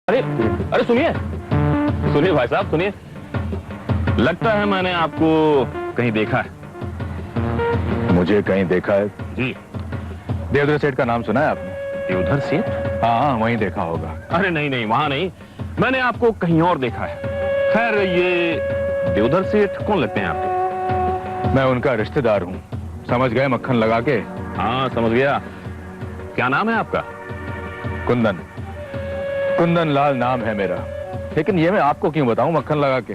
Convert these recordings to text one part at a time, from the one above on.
अरे अरे सुनिए सुनिए भाई साहब सुनिए, लगता है मैंने आपको कहीं देखा है। मुझे कहीं देखा है? जी। देवधर सेठ का नाम सुना है आपने? देवधर सेठ? हाँ, वहीं देखा होगा। अरे नहीं नहीं, वहां नहीं, मैंने आपको कहीं और देखा है। खैर, ये देवधर सेठ कौन लगते हैं आपके? मैं उनका रिश्तेदार हूँ, समझ गए? मक्खन लगा के। हाँ समझ गया। क्या नाम है आपका? कुंदन। कुंदन लाल नाम है मेरा, लेकिन ये मैं आपको क्यों बताऊं मक्खन लगा के?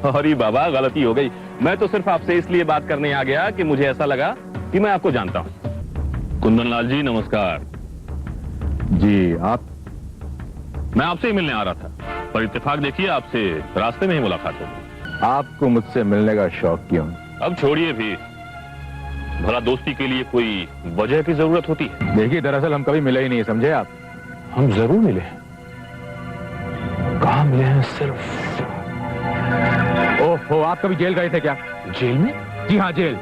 सॉरी बाबा, गलती हो गई। मैं तो सिर्फ आपसे इसलिए बात करने आ गया कि मुझे ऐसा लगा कि मैं आपको जानता हूं। कुंदन लाल जी नमस्कार। जी आप? मैं आपसे ही मिलने आ रहा था, पर इत्तेफाक देखिए आपसे रास्ते में ही मुलाकात हो गई। आपको मुझसे मिलने का शौक क्यों? अब छोड़िए भी, भला दोस्ती के लिए कोई वजह की जरूरत होती है? देखिए, दरअसल हम कभी मिले ही नहीं, समझे आप? हम जरूर मिले। कहाँ मिले हैं? सिर्फ ओहो, आप कभी जेल गए थे क्या? जेल में? जी हाँ, जेल।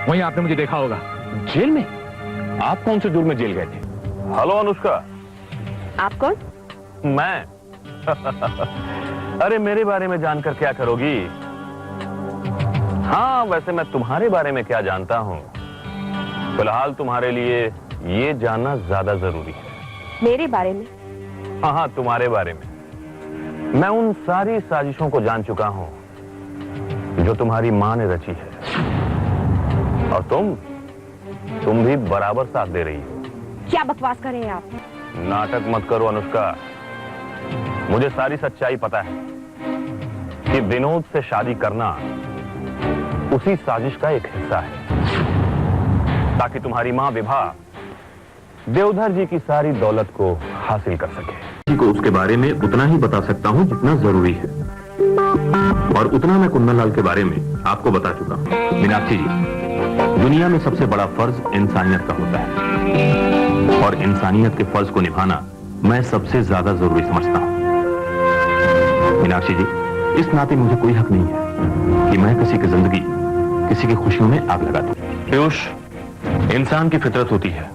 वहीं आपने मुझे देखा होगा। जेल में? आप कौन से जुर्म में जेल गए थे? हेलो अनुष्का। आप कौन? मैं अरे मेरे बारे में जानकर क्या करोगी? हाँ वैसे मैं तुम्हारे बारे में क्या जानता हूँ, फिलहाल तुम्हारे लिए ये जानना ज्यादा जरूरी है। मेरे बारे में? हाँ हाँ, तुम्हारे बारे में। मैं उन सारी साजिशों को जान चुका हूं जो तुम्हारी मां ने रची है, और तुम भी बराबर साथ दे रही हो। क्या बकवास कर रहे हैं आप? नाटक मत करो अनुष्का, मुझे सारी सच्चाई पता है कि विनोद से शादी करना उसी साजिश का एक हिस्सा है, ताकि तुम्हारी मां विभा देवधर जी की सारी दौलत को हासिल कर सके। किसी को उसके बारे में उतना ही बता सकता हूं जितना जरूरी है, और उतना मैं कुंदन लाल के बारे में आपको बता चुका हूं। मीनाक्षी जी, दुनिया में सबसे बड़ा फर्ज इंसानियत का होता है, और इंसानियत के फर्ज को निभाना मैं सबसे ज्यादा जरूरी समझता हूं। मीनाक्षी जी, इस नाते मुझे कोई हक नहीं है कि मैं किसी की जिंदगी, किसी की खुशियों में आग लगा दूं। पीयूष, इंसान की फितरत होती है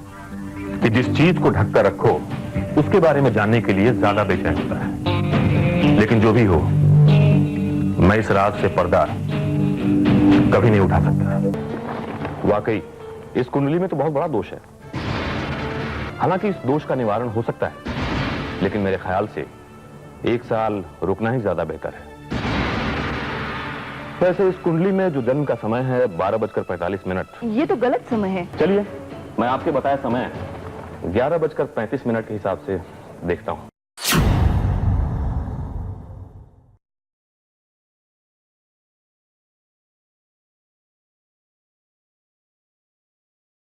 कि जिस चीज को ढक कर रखो उसके बारे में जानने के लिए ज्यादा बेचैन होता है, लेकिन जो भी हो, मैं इस राज से पर्दा कभी नहीं उठा सकता। वाकई इस कुंडली में तो बहुत बड़ा दोष है। हालांकि इस दोष का निवारण हो सकता है, लेकिन मेरे ख्याल से 1 साल रुकना ही ज्यादा बेहतर है। वैसे इस कुंडली में जो जन्म का समय है 12:45, ये तो गलत समय है। चलिए मैं आपके बताया समय 11:35 के हिसाब से देखता हूं।